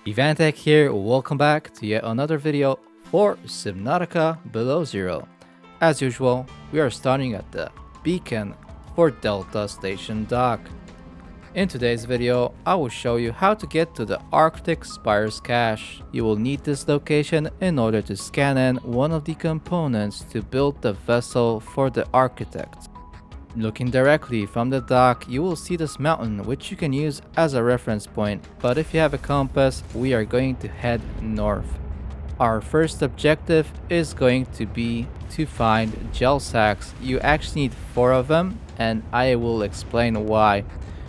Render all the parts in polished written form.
Evantech here, welcome back to yet another video for Subnautica Below Zero. As usual, we are starting at the beacon for Delta Station Dock. In today's video, I will show you how to get to the Arctic Spiers Cache. You will need this location in order to scan in one of the components to build the vessel for the architect. Looking directly from the dock, you will see this mountain, which you can use as a reference point, but if you have a compass, we are going to head north. Our first objective is going to be to find gel sacks. You actually need 4 of them, and I will explain why.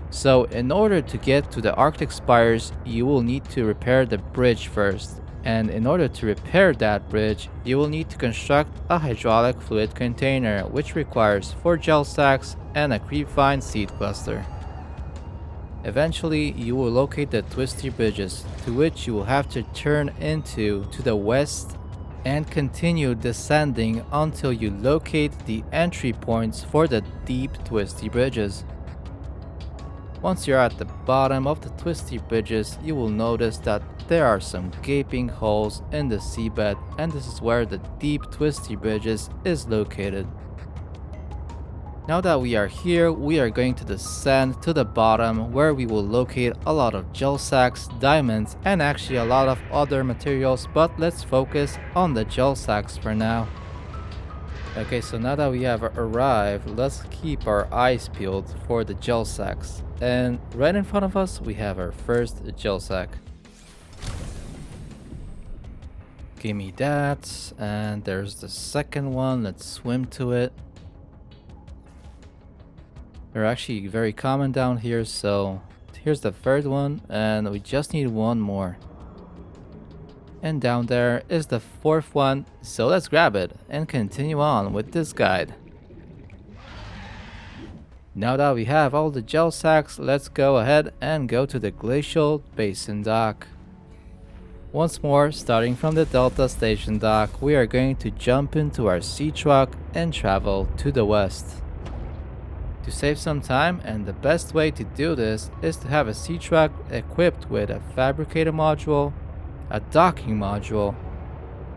So in order to get to the Arctic Spires, you will need to repair the bridge first. And in order to repair that bridge, you will need to construct a hydraulic fluid container, which requires 4 gel sacks and a creepvine seed cluster. Eventually, you will locate the twisty bridges, to which you will have to turn into to the west and continue descending until you locate the entry points for the deep twisty bridges. Once you're at the bottom of the twisty bridges, you will notice that there are some gaping holes in the seabed, and this is where the deep twisty bridges is located. Now that we are here, we are going to descend to the bottom where we will locate a lot of gel sacks, diamonds, and actually a lot of other materials, but let's focus on the gel sacks for now. Okay, so now that we have arrived, let's keep our eyes peeled for the gel sacks. And right in front of us, we have our first gel sack. Give me that. And there's the second one. Let's swim to it. They're actually very common down here, so here's the third one, and we just need one more. And down there is the fourth one, so let's grab it and continue on with this guide. Now that we have all the gel sacks, let's go ahead and go to the Glacial Basin Dock. Once more, starting from the Delta Station Dock, we are going to jump into our sea truck and travel to the west. To save some time, and the best way to do this is to have a sea truck equipped with a fabricator module, a docking module,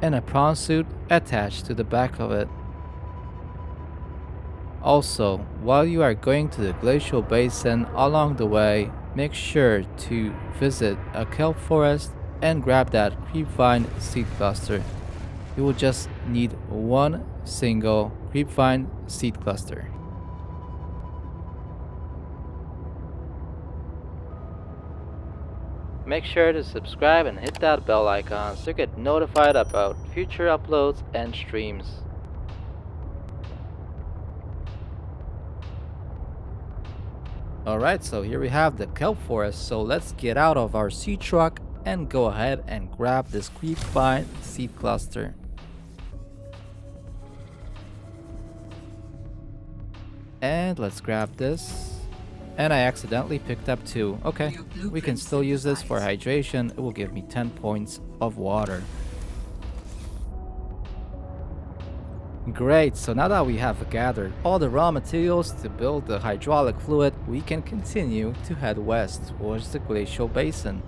and a prawn suit attached to the back of it. Also, while you are going to the glacial basin, along the way, make sure to visit a kelp forest and grab that creepvine seed cluster. You will just need one single creepvine seed cluster. Make sure to subscribe and hit that bell icon so you get notified about future uploads and streams. Alright, so here we have the kelp forest, so let's get out of our sea truck and go ahead and grab this creepvine seed cluster. And let's grab this. And I accidentally picked up 2. Okay, we can still use this for hydration. It will give me 10 points of water. Great, so now that we have gathered all the raw materials to build the hydraulic fluid, we can continue to head west towards the glacial basin.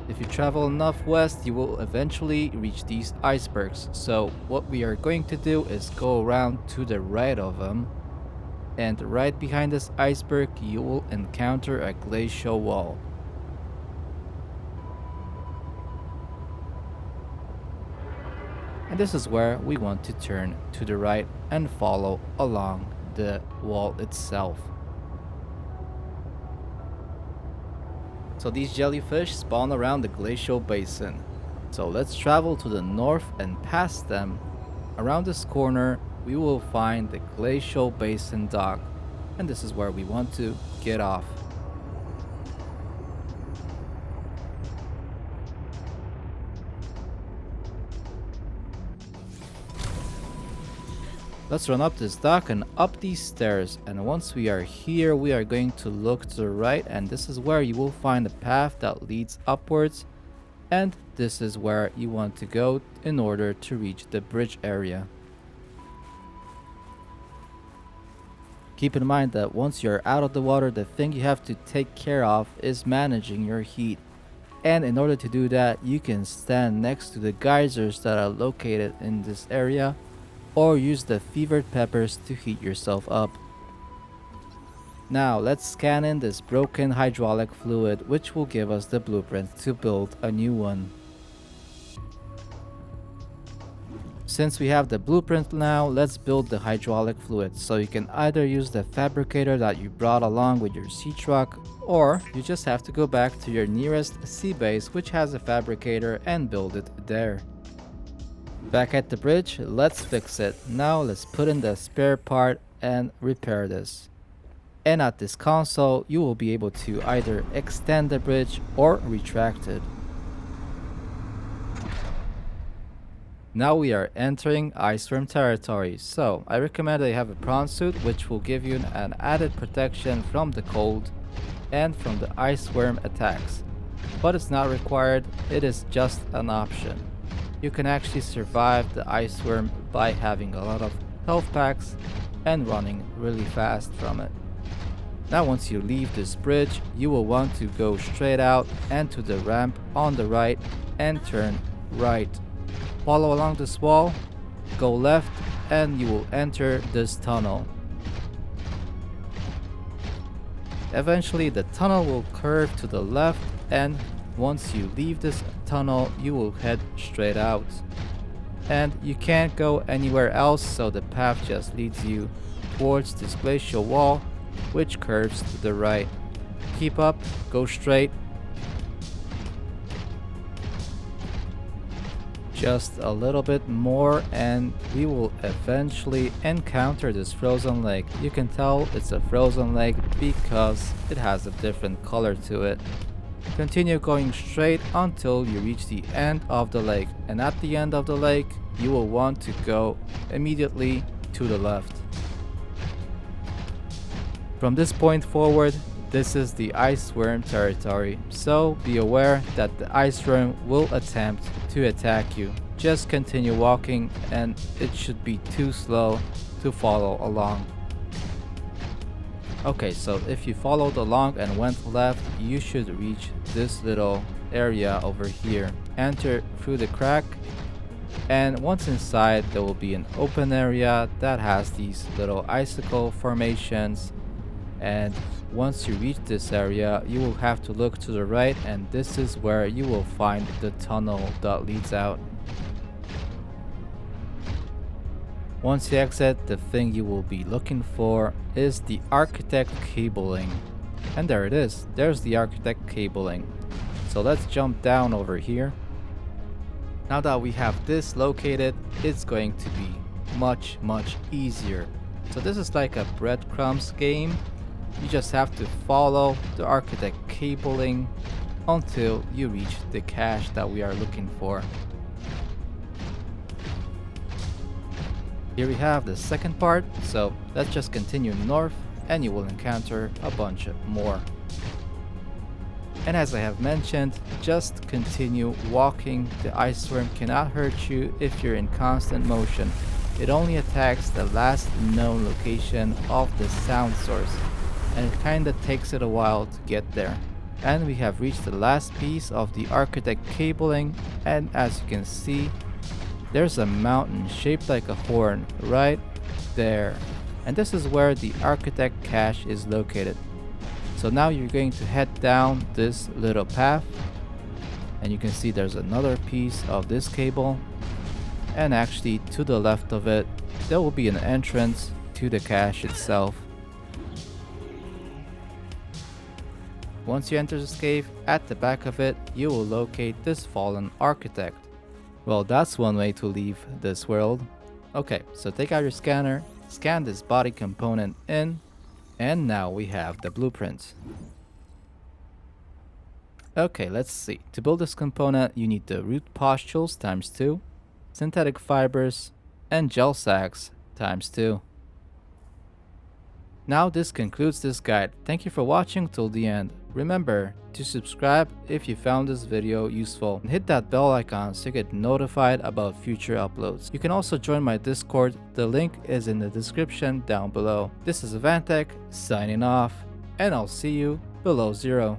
If you travel enough west, you will eventually reach these icebergs. So what we are going to do is go around to the right of them, and right behind this iceberg you will encounter a glacial wall. And this is where we want to turn to the right and follow along the wall itself. So these jellyfish spawn around the glacial basin. So let's travel to the north and past them. Around this corner, we will find the Glacial Basin Dock. And this is where we want to get off. Let's run up this dock and up these stairs, and once we are here, we are going to look to the right, and this is where you will find a path that leads upwards, and this is where you want to go in order to reach the bridge area. Keep in mind that once you're out of the water, the thing you have to take care of is managing your heat. And in order to do that, you can stand next to the geysers that are located in this area, or use the fevered peppers to heat yourself up. Now let's scan in this broken hydraulic fluid, which will give us the blueprint to build a new one. Since we have the blueprint now, let's build the hydraulic fluid. So you can either use the fabricator that you brought along with your sea truck, or you just have to go back to your nearest sea base which has a fabricator and build it there. Back at the bridge, let's fix it. Now let's put in the spare part and repair this. And at this console, you will be able to either extend the bridge or retract it. Now we are entering Iceworm territory, so I recommend that you have a prawn suit, which will give you an added protection from the cold and from the Iceworm attacks. But it's not required, it is just an option. You can actually survive the Iceworm by having a lot of health packs and running really fast from it. Now once you leave this bridge, you will want to go straight out and to the ramp on the right and turn right. Follow along this wall, go left, and you will enter this tunnel. Eventually the tunnel will curve to the left, and once you leave this tunnel you will head straight out. And you can't go anywhere else, so the path just leads you towards this glacial wall, which curves to the right. Keep up, go straight. Just a little bit more and we will eventually encounter this frozen lake. You can tell it's a frozen lake because it has a different color to it. Continue going straight until you reach the end of the lake, and at the end of the lake you will want to go immediately to the left. From this point forward, this is the Iceworm territory, so be aware that the Iceworm will attempt to attack you. Just continue walking and it should be too slow to follow along. Okay, so if you followed along and went left, you should reach this little area over here. Enter through the crack, and once inside there will be an open area that has these little icicle formations. And once you reach this area, you will have to look to the right, and this is where you will find the tunnel that leads out. Once you exit, the thing you will be looking for is the Arctic cabling. And there it is, there's the Arctic cabling. So let's jump down over here. Now that we have this located, it's going to be much easier. So this is like a breadcrumbs game. You just have to follow the Arctic cabling until you reach the cache that we are looking for. Here we have the second part, so let's just continue north and you will encounter a bunch more. And as I have mentioned, just continue walking. The Iceworm cannot hurt you if you're in constant motion. It only attacks the last known location of the sound source, and it kinda takes it a while to get there. And we have reached the last piece of the Arctic cabling, and as you can see, there's a mountain shaped like a horn right there. And this is where the Arctic cache is located. So now you're going to head down this little path, and you can see there's another piece of this cable, and actually to the left of it there will be an entrance to the cache itself. Once you enter this cave, at the back of it you will locate this fallen architect. Well, that's one way to leave this world. Okay, so take out your scanner, scan this body component in, and now we have the blueprint. Okay, let's see. To build this component you need the root pustules ×2, synthetic fibers, and gel sacks ×2. Now this concludes this guide. Thank you for watching till the end. Remember to subscribe if you found this video useful and hit that bell icon so you get notified about future uploads. You can also join my Discord. The link is in the description down below. This is Avantek signing off, and I'll see you below zero.